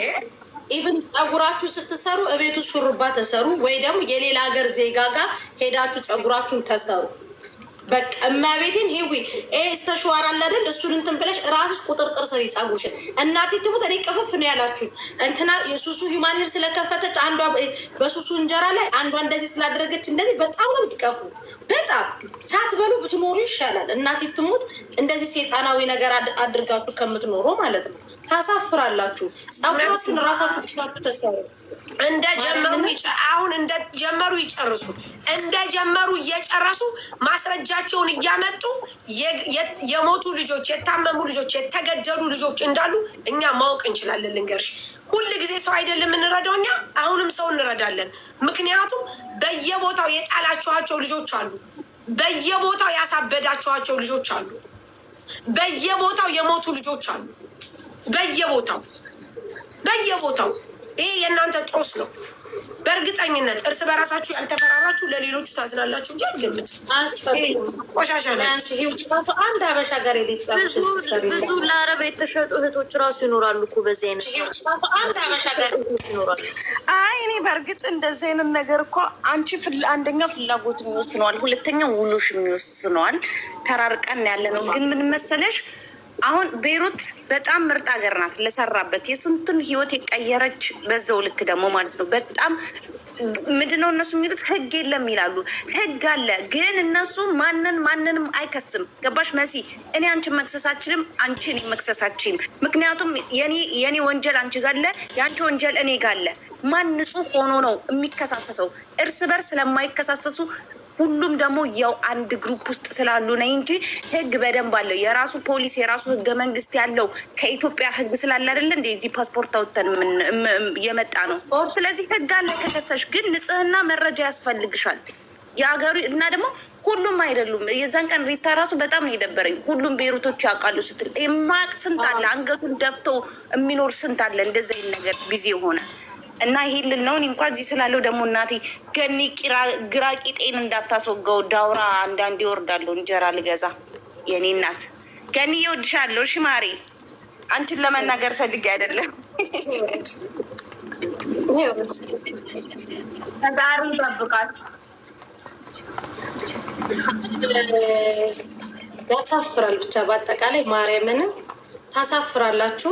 ኢቭን ጸጉራችሁ ስትሰሩ እቤቱ ሹሩባ ተሰሩ፣ ወይ ደግሞ የሌላ ሀገር ዜጋ ጋር ሄዳችሁ ጸጉራችሁን ተሰሩ። በቃ እማቤቴን ሂዊ ተሸዋር አለ አይደል? እሱን እንትን ብለሽ ራስሽ ቁጥርጥር ስሪ ጸጉርሽን። እናቴ ትሙት እኔ ቅፍፍ ነው ያላችሁኝ። እንትና የሱሱ ሂማን ሄር ስለከፈተች አንዷ በሱሱ እንጀራ ላይ አንዷ እንደዚህ ስላደረገች እንደዚህ በጣም ነው የምትቀፉ። በጣም ሳትበሉ ብትኖሩ ይሻላል። እናቴ ትሙት እንደዚህ ሴጣናዊ ነገር አድርጋችሁ ከምትኖሩ ማለት ነው። ታሳፍራላችሁ። ጸጉራችሁን ራሳችሁ ትሻችሁ ተሰሩ። አሁን እንደጀመሩ ይጨርሱ። እንደጀመሩ እየጨረሱ ማስረጃቸውን እያመጡ የሞቱ ልጆች፣ የታመሙ ልጆች፣ የተገደሉ ልጆች እንዳሉ እኛ ማወቅ እንችላለን። ልንገርሽ፣ ሁል ጊዜ ሰው አይደለም እንረዳው እኛ አሁንም ሰው እንረዳለን። ምክንያቱም በየቦታው የጣላችኋቸው ልጆች አሉ። በየቦታው ያሳበዳችኋቸው ልጆች አሉ። በየቦታው የሞቱ ልጆች አሉ። በየቦታው ይሄ የእናንተ ጦስ ነው። በእርግጠኝነት እርስ በራሳችሁ ያልተፈራራችሁ ለሌሎቹ ታዝናላችሁ። ግምት ቆሻሻ አንድ ሀበሻ ጋር ብዙ ለአረብ የተሸጡ እህቶች ራሱ ይኖራሉ እኮ በዚህ አይነት አንድ ሀበሻ ጋር ይኖራሉ። አይ እኔ በእርግጥ እንደዚህ አይነት ነገር እኮ አንቺ አንደኛ ፍላጎት የሚወስነዋል፣ ሁለተኛ ውሎሽ የሚወስነዋል። ተራርቀን ያለ ነው። ግን ምን መሰለሽ አሁን ቤይሩት በጣም ምርጥ ሀገር ናት። ለሰራበት የስንቱን ህይወት የቀየረች በዛው ልክ ደግሞ ማለት ነው። በጣም ምንድነው እነሱ የሚሉት ህግ የለም ይላሉ። ህግ አለ፣ ግን እነሱ ማንንም አይከስም። ገባሽ መሲ? እኔ አንቺን መክሰስ አልችልም፣ አንቺ እኔ መክሰስ አልችልም። ምክንያቱም የኔ ወንጀል አንቺ ጋር አለ፣ የአንቺ ወንጀል እኔ ጋር አለ። ማን ንጹህ ሆኖ ነው የሚከሳሰሰው? እርስ በርስ ስለማይከሳሰሱ ሁሉም ደግሞ ያው አንድ ግሩፕ ውስጥ ስላሉ ነው እንጂ ህግ በደንብ አለው። የራሱ ፖሊስ የራሱ ህገ መንግስት ያለው ከኢትዮጵያ ህግ ስላለ አይደለ እንደ እዚህ ፓስፖርት አውጥተን የመጣ ነው። ስለዚህ ህግ አለ። ከከሰሽ ግን ንጽህና መረጃ ያስፈልግሻል። የሀገሩ እና ደግሞ ሁሉም አይደሉም። የዛን ቀን ሪታ ራሱ በጣም ነው የደበረኝ። ሁሉም ቤይሩቶች ያውቃሉ ስትል የማያውቅ ስንት አለ፣ አንገቱን ደፍቶ የሚኖር ስንት አለ። እንደዚህ አይነት ነገር ቢዚ ሆነ እና ይሄ ልነው እንኳን እዚህ ስላለው ደግሞ እናቴ ገኒ ግራ ቂጤን እንዳታስወጋው ዳውራ አንዳንዴ ይወርዳለሁ እንጀራ ልገዛ። የኔ እናት ገኒ ይወድሻለሁ። እሺ ማሬ፣ አንቺን ለመናገር ፈልጌ አይደለም። ተጋሩ ይጠብቃችሁ። ያሳፍራል። ብቻ በአጠቃላይ ማርያምንም ታሳፍራላችሁ።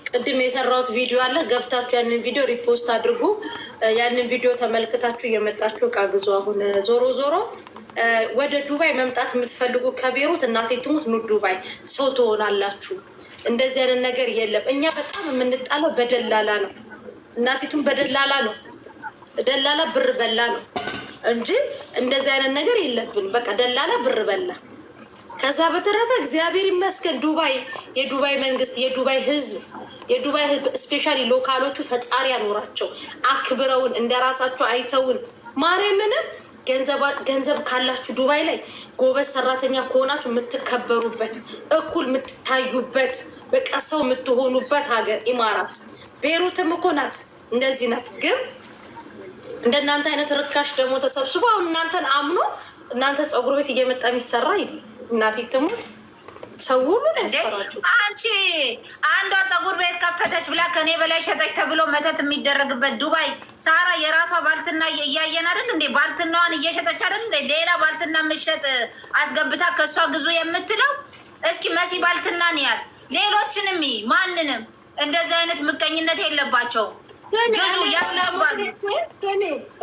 ቅድም የሰራሁት ቪዲዮ አለ፣ ገብታችሁ ያንን ቪዲዮ ሪፖስት አድርጉ። ያንን ቪዲዮ ተመልክታችሁ እየመጣችሁ እቃ ግዙ። አሁን ዞሮ ወደ ዱባይ መምጣት የምትፈልጉ ከቤይሩት እናቴ ትሙት ኑ ዱባይ ሰው ትሆናላችሁ። እንደዚህ አይነት ነገር የለም። እኛ በጣም የምንጣለው በደላላ ነው። እናቴቱም በደላላ ነው። ደላላ ብር በላ ነው እንጂ እንደዚህ አይነት ነገር የለብን። በቃ ደላላ ብር በላ። ከዛ በተረፈ እግዚአብሔር ይመስገን የዱባይ መንግስት፣ የዱባይ ህዝብ ስፔሻሊ ሎካሎቹ ፈጣሪ ያኖራቸው፣ አክብረውን እንደራሳቸው አይተውን። ማርያምንም ገንዘብ ካላችሁ ዱባይ ላይ ጎበዝ ሰራተኛ ከሆናችሁ የምትከበሩበት፣ እኩል የምትታዩበት፣ በቃ ሰው የምትሆኑበት ሀገር ኢማራት። ቤይሩትም እኮ ናት፣ እንደዚህ ናት። ግን እንደናንተ አይነት ርካሽ ደግሞ ተሰብስቦ አሁን እናንተን አምኖ እናንተ ፀጉር ቤት እየመጣ የሚሰራ ይል እናቴ ትሙት ሰው ሁሉ ያስፈራችሁ። አንቺ አንዷ ፀጉር ቤት ከፈተች ብላ ከኔ በላይ ሸጠች ተብሎ መተት የሚደረግበት ዱባይ ሳራ የራሷ ባልትና እያየን አይደል እንዴ? ባልትናዋን እየሸጠች አይደል እንዴ? ሌላ ባልትና ምሸጥ አስገብታ ከሷ ግዙ የምትለው። እስኪ መሲ ባልትናን ያል ሌሎችንም ማንንም እንደዚህ አይነት ምቀኝነት የለባቸው። ገዙ ያስገባሉ።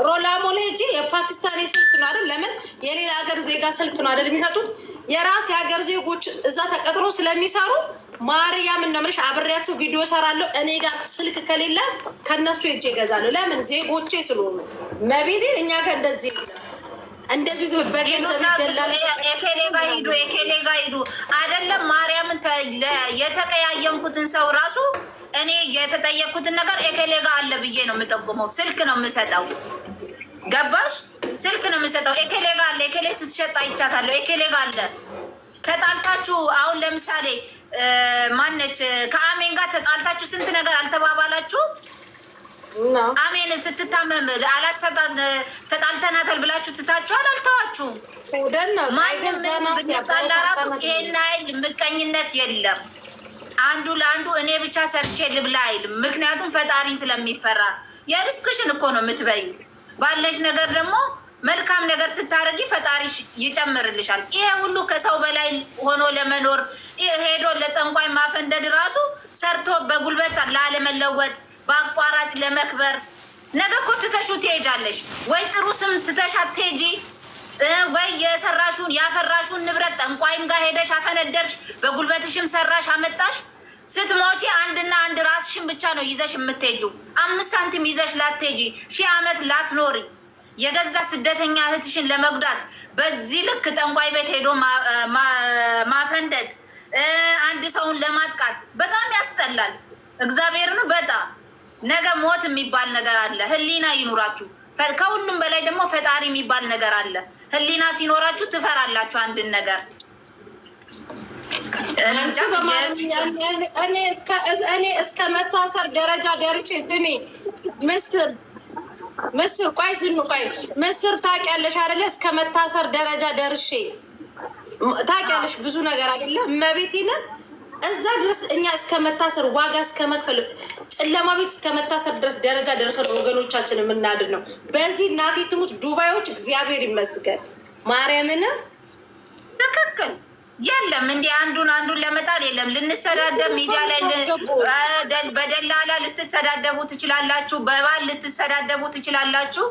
ሮላሞ ላይ እጂ የፓኪስታኒ ስልክ ነው አይደል? ለምን የሌላ ሀገር ዜጋ ስልክ ነው አይደል የሚሸጡት? የራስ የሀገር ዜጎች እዛ ተቀጥሮ ስለሚሰሩ ማርያም እንደምልሽ አብሬያቸው ቪዲዮ ሰራለሁ። እኔ ጋር ስልክ ከሌለ ከነሱ ሄጄ እገዛለሁ። ለምን? ዜጎቼ ስለሆኑ። መቤቴን እኛ ጋር እንደዚህ በገንዘብ ይደላል። ኤኬሌ ጋር ሂዱ አይደለም። ማርያምን የተቀያየምኩትን ሰው ራሱ እኔ የተጠየቅኩትን ነገር ኤኬሌ ጋር አለ ብዬ ነው የምጠቁመው። ስልክ ነው የምሰጠው። ገባሽ? ስልክ ነው የምሰጠው። ኤኬሌ ጋር አለ። ኤኬሌ ስትሸጥ አይቻታለሁ። ኤኬሌ ጋር አለ። ተጣልታችሁ አሁን ለምሳሌ ማነች ከአሜን ጋር ተጣልታችሁ ስንት ነገር አልተባባላችሁ? አሜን ስትታመም ተጣልተናታል ብላችሁ ትታችኋል? አልተዋችሁም። ማንም ብንጣላራቱ ይሄን አይል ምቀኝነት የለም። አንዱ ለአንዱ እኔ ብቻ ሰርቼ ልብላ አይልም። ምክንያቱም ፈጣሪን ስለሚፈራ የሪስክሽን እኮ ነው የምትበዩ። ባለሽ ነገር ደግሞ መልካም ነገር ስታደርጊ ፈጣሪሽ ይጨምርልሻል። ይሄ ሁሉ ከሰው በላይ ሆኖ ለመኖር ሄዶ ለጠንቋይ ማፈንደድ ራሱ ሰርቶ በጉልበት ላለመለወጥ በአቋራጭ ለመክበር ነገ እኮ ትተሽው ትሄጃለሽ። ወይ ጥሩ ስም ትተሽ አትሄጂ፣ ወይ የሰራሹን ያፈራሹን ንብረት ጠንቋይም ጋር ሄደሽ አፈነደርሽ፣ በጉልበትሽም ሰራሽ አመጣሽ። ስትሞቺ አንድና አንድ ራስሽን ብቻ ነው ይዘሽ የምትሄጂው። 5 ሳንቲም ይዘሽ ላትሄጂ፣ 1000 ዓመት ላትኖሪ። የገዛ ስደተኛ እህትሽን ለመጉዳት በዚህ ልክ ጠንቋይ ቤት ሄዶ ማፈንደድ፣ አንድ ሰውን ለማጥቃት በጣም ያስጠላል። እግዚአብሔርን በጣም ነገ ሞት የሚባል ነገር አለ። ህሊና ይኑራችሁ። ከሁሉም በላይ ደግሞ ፈጣሪ የሚባል ነገር አለ። ህሊና ሲኖራችሁ ትፈራላችሁ አንድን ነገር። እኔ እስከ መታሰር ደረጃ ደርሼ ዝሜ ምስር ቆይ ዝኑ ቆይ ምስር ታውቂያለሽ አይደለ? እስከ መታሰር ደረጃ ደርሼ ታውቂያለሽ ብዙ ነገር አይደለ? እመቤቴን እዛ ድረስ እኛ እስከ መታሰር ዋጋ እስከ መክፈል ጨለማ ቤት እስከ መታሰር ድረስ ደረጃ ደርሰን ወገኖቻችን የምናድር ነው። በዚህ እናቴ ትሙት ዱባዮች እግዚአብሔር ይመስገን ማርያምን ትክክል የለም እንዲ አንዱን ለመጣል የለም። ልንሰዳደብ ሚዲያ ላይ በደላላ ልትሰዳደቡ ትችላላችሁ፣ በባል ልትሰዳደቡ ትችላላችሁ።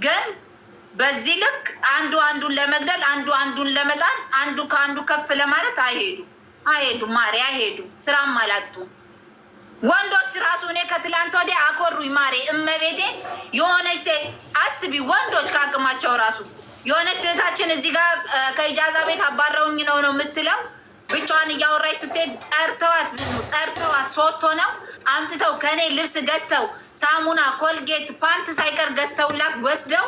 ግን በዚህ ልክ አንዱን ለመግደል አንዱን ለመጣል አንዱ ከአንዱ ከፍ ለማለት አይሄዱ ማሪ አይሄዱ። ስራም አላጡ ወንዶች ራሱ እኔ ከትላንት ወዲያ አኮሩኝ ማሪ እመቤቴን። የሆነች ሴት አስቢ፣ ወንዶች ከአቅማቸው ራሱ የሆነች እህታችን እዚህ ጋር ከኢጃዛ ቤት አባረውኝ ነው የምትለው። ብቻዋን እያወራች ስትሄድ ጠርተዋት 3 ሆነው አምጥተው ከኔ ልብስ ገዝተው ሳሙና፣ ኮልጌት፣ ፓንት ሳይቀር ገዝተውላት ወስደው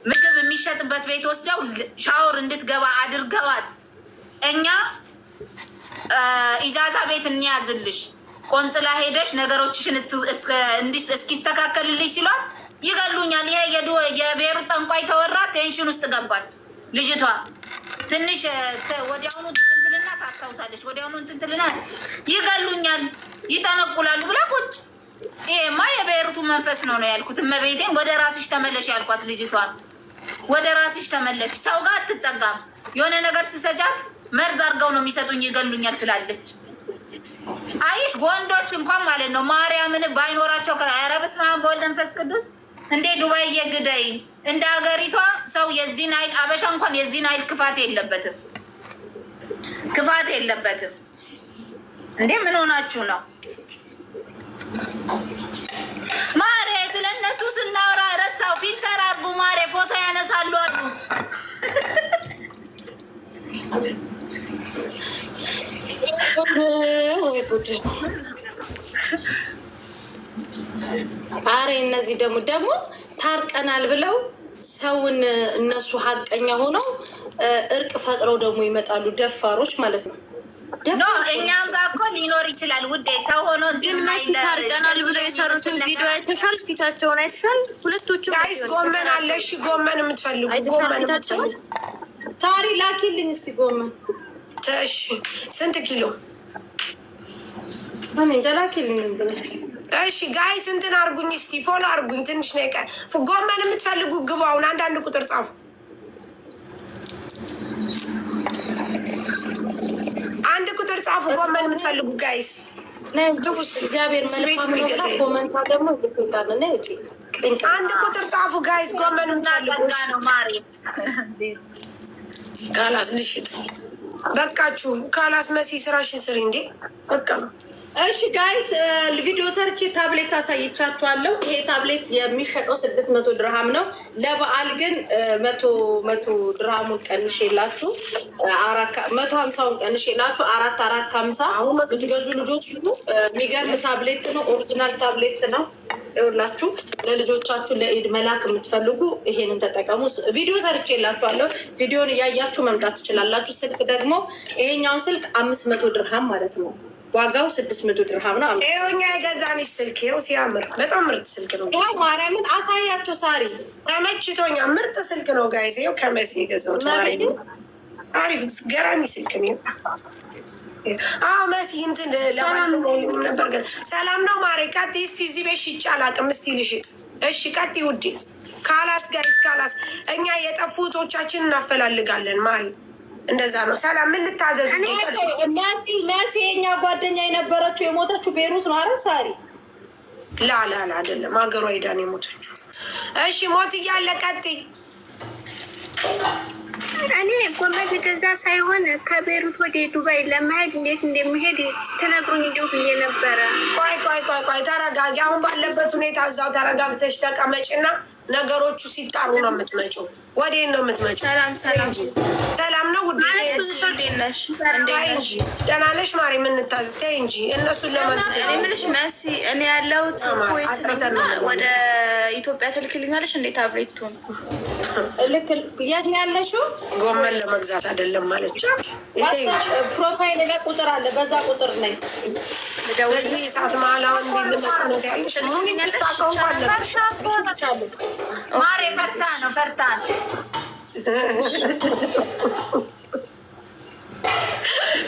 ምግብ የሚሸጥበት ቤት ወስደው ሻወር እንድትገባ አድርገዋት እኛ ኢጃዛ ቤት እንያዝልሽ ቆንጽላ ሄደሽ ነገሮችሽን እስኪስተካከልልሽ ሲሏት ይገሉኛል። ይሄ የቤሩት ጠንቋይ ተወራ። ቴንሽን ውስጥ ገባች ልጅቷ። ትንሽ ወዲያውኑ ትንትልና ታስታውሳለች። ወዲያውኑ ትንትልና ይገሉኛል፣ ይጠነቁላሉ ብላ ቁጭ። ይሄማ የቤሩቱ መንፈስ ነው ያልኩት። እመቤቴን ወደ ራስሽ ተመለሽ ያልኳት ልጅቷን። ወደ ራስሽ ተመለሽ። ሰው ጋር አትጠጋም። የሆነ ነገር ስሰጃት መርዝ አድርገው ነው የሚሰጡኝ፣ ይገሉኛል ትላለች። አይሽ ወንዶች እንኳን ማለት ነው ማርያምን ባይኖራቸው ኧረ በስመ አብ ወወልድ ወመንፈስ ቅዱስ እንዴ ዱባይ የግደይ እንደ ሀገሪቷ ሰው የዚህን አይል አበሻ እንኳን የዚህን አይል ክፋት የለበትም። እንዴ ምን ሆናችሁ ነው ማሬ? ስለነሱ ስናወራ ረሳው። ፊልተር አርጉ ማሬ፣ ፎቶ ያነሳሉ አሉ። ወይ ጉድ! አሬ እነዚህ ደግሞ ታርቀናል ብለው ሰውን እነሱ ሀቀኛ ሆነው እርቅ ፈጥረው ደግሞ ይመጣሉ። ደፋሮች ማለት ነው። እኛም ጋር እኮ ሊኖር ይችላል ውዴ። ሰው ሆኖ ግን መች ታርቀናል ብለው የሰሩትን ቪዲዮ አይተሻል? ፊታቸውን አይተሻል? ሁለቶቹም ጋይስ ጎመን አለ። እሺ ጎመን የምትፈልጉ ጎመን ታሪ ላኪልኝ እስቲ ጎመን። እሺ ስንት ኪሎ? እኔ እንጃ ላኪልኝ ብለህ እሺ ጋይስ እንትን አርጉኝ እስቲ ፎሎ አርጉኝ። ትንሽ ነው የቀረ። ጎመን የምትፈልጉ ግቡ። አሁን አንዳንድ ቁጥር ጻፉ። አንድ ቁጥር ጻፉ። ጎመን የምትፈልጉ ጋይስ እግዚአብሔር መልካም ነው። ኮመንታ ደግሞ ይቆጣል ነው እጪ አንድ ቁጥር ጻፉ ጋይስ። ጎመን የምትፈልጉ ነው ማሪ ካላስ ልሽጥ በቃችሁ። ካላስ መሲ ስራሽን ስሪ እንዴ በቃ። እሺ ጋይስ ቪዲዮ ሰርቼ ታብሌት አሳይቻችኋለሁ። ይሄ ታብሌት የሚሸጠው 600 ድርሃም ነው። ለበዓል ግን 100 ድርሃሙን ቀንሼላችሁ 150ውን ቀንሼላችሁ 450 ብትገዙ ልጆች የሚገርም ታብሌት ነው። ኦሪጂናል ታብሌት ነው። ይኸውላችሁ ለልጆቻችሁ ለኢድ መላክ የምትፈልጉ ይሄንን ተጠቀሙ። ቪዲዮ ሰርቼላችኋለሁ። ቪዲዮን እያያችሁ መምጣት ትችላላችሁ። ስልክ ደግሞ ይሄኛውን ስልክ 500 ድርሃም ማለት ነው። ዋጋው 600 ድርሃም ነው። ይኸውኛ የገዛንሽ ስልክ ይኸው ሲያምር፣ በጣም ምርጥ ስልክ ነው። ይኸው ማርያምን አሳያቸው። ሳሪ ተመችቶኛ፣ ምርጥ ስልክ ነው ጋይስ። ይኸው ከመሲ የገዛሁት አሪፍ ገራሚ ስልክ ነው። መሲ እንትን ለማንኛውም ነበር ግን ሰላም ነው ማሬ። ቀጥይ እስቲ እዚህ ቤት ሽጬ አላውቅም። እስቲ ልሽጥ። እሺ ቀጥይ ውዴ። ካላስ ጋይስ እስካላስ እኛ የጠፉ እህቶቻችን እናፈላልጋለን። ማሪ እንደዛ ነው። ሰላም ምን ልታዘዙ? መሲ የኛ ጓደኛ የነበረችው የሞተችው ቤሩት ነው አይደል? ሳሪ ላላላ አይደለም፣ ሀገሯ ሄዳ ነው የሞተችው። እሺ ሞት እያለ ቀጥይ። እኔ ጎመድ ገዛ ሳይሆን ከቤሩት ወደ ዱባይ ለመሄድ እንዴት እንደሚሄድ ትነግሩኝ እንዲሁ ብዬ ነበረ። ቆይ ተረጋጊ። አሁን ባለበት ሁኔታ እዛው ተረጋግተሽ ተቀመጭና ነገሮቹ ሲጣሩ ነው የምትመጪው። ወዴት ነው የምትመጪው? ሰላም ነው ውዴ። ደህና ነሽ ማሪ? የምንታዝ ተይ እንጂ እነሱን ለማንስ መሲ እኔ ያለሁት ወደ ኢትዮጵያ ትልክልኛለሽ እንዴ? ታብሌቱን ልክ የት ነው ያለሽው? ጎመን ለመግዛት አይደለም ማለት ፕሮፋይል ላይ ቁጥር አለ፣ በዛ ቁጥር ነኝ ደውልልኝ። ሰዓት ማላውን እንዲልመጣነት ያለሽ ማሬ ፈርታ ነው ፈርታ ነው።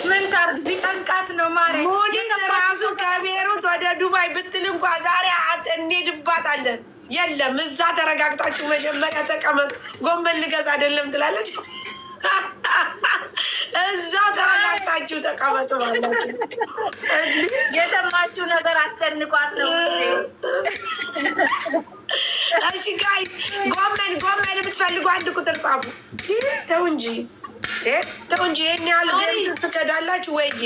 ምን ታርግ ቢጠንቃት ነው ማሬ። ሙኒት ራሱ ከቤሩት ወደ ዱባይ ብትል እንኳ ዛሬ እንሄድባታለን። የለም እዛ ተረጋግጣችሁ መጀመሪያ ተቀመጡ፣ ጎንበል ልገዛ አይደለም ትላለች። እዛ ተረጋግጣችሁ ተቀመጡ ባላችሁ። የሰማችሁ ነገር አስጨንቋት ነው። እሺ ጋይስ ጎመን የምትፈልጉ አንድ ቁጥር ጻፉ። ተው እንጂ ይሄን ያህል ትከዳላችሁ ወይዬ።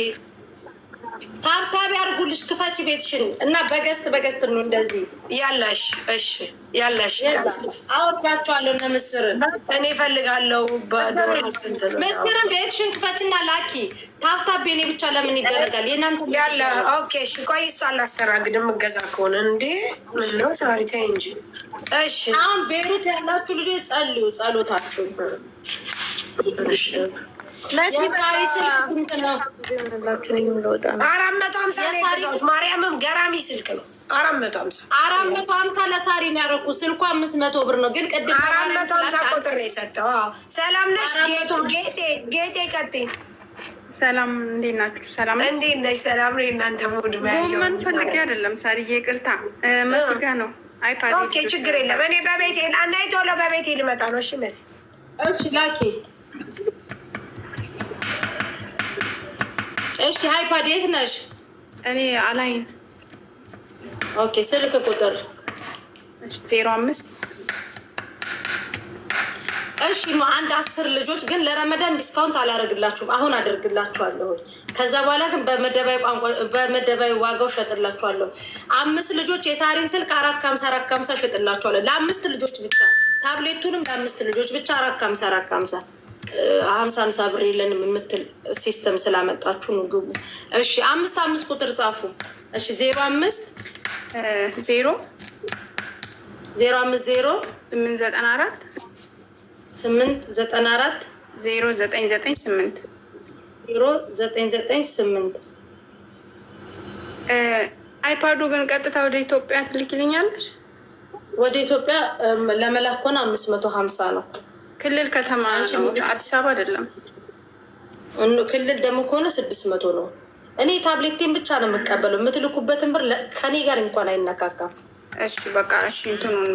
ታብታቢ አድርጉልሽ፣ ክፈች ቤትሽን እና በገስት ነው እንደዚህ ያላሽ። እሺ ያላሽ አወጣችኋለሁ። እነ ምስር እኔ እፈልጋለሁ። በዶላር ስንት ነው? ምስርም ቤትሽን ክፈችና ላኪ። ታብታቢ እኔ ብቻ ለምን ይደረጋል? የእናንተ ያለ ኦኬ። እሺ ቆይ እሷ አላስተናግድ የምገዛ ከሆነ እንዴ ምን ነው ሳሪ ተይ እንጂ። እሺ አሁን ቤሩት ያላችሁ ልጆች ጸልዩ ጸሎታችሁ። እሺ የሳሪ ስልክ ስንት ነው? 450 ነው የገዛሁት። ማርያምም ገራሚ ስልክ ነው። 450 ለሳሪ ነው ያደረኩት። ስልኩ 500 ብር ነው፣ ግን ቅድም 450 ቁጥር ነው የሰጠው። ሰላም ነሽ ጌጤ ቀጥይ። ሰላም እንዴት ናችሁ? ሰላም እንዴት ነሽ? ሰላም ነው። እናንተ ሙድ ጎመን ፈልጌ አይደለም ሳሪዬ፣ ይቅርታ መስጋ ነው። አይፓድ ኦኬ፣ ችግር የለም። እኔ በቤቴ አንዳይ ቶሎ በቤቴ ልመጣ ነው። እሺ መሲ፣ እሺ ላኪ። እሺ አይፓድ የት ነሽ? እኔ አላይን። ኦኬ፣ ስልክ ቁጥር 05 እሺ ነው። አንድ 10 ልጆች ግን ለረመዳን ዲስካውንት አላደርግላችሁም። አሁን አደርግላችኋለሁ። ከዛ በኋላ ግን በመደባዊ ዋጋው ሸጥላችኋለሁ። 5 ልጆች የሳሪን ስልክ 450 ሸጥላችኋለሁ። ለ5 ልጆች ብቻ ታብሌቱንም ለ5 ልጆች ብቻ 450 50 ብር የለንም የምትል ሲስተም ስላመጣችሁ ነው። ግቡ። እሺ 5 ቁጥር ጻፉ። እሺ 05 0 050 894 894 0998 0998 አይፓዱ ግን ቀጥታ ወደ ኢትዮጵያ ትልክልኛለሽ? ወደ ኢትዮጵያ ለመላክ ከሆነ 550 ነው። ክልል ከተማ ነው፣ አዲስ አበባ አይደለም። ክልል ደግሞ ከሆነ 600 ነው። እኔ ታብሌቴን ብቻ ነው የምቀበለው። የምትልኩበትን ብር ከኔ ጋር እንኳን አይነካካም። እሺ በቃ እሺ እንትኑን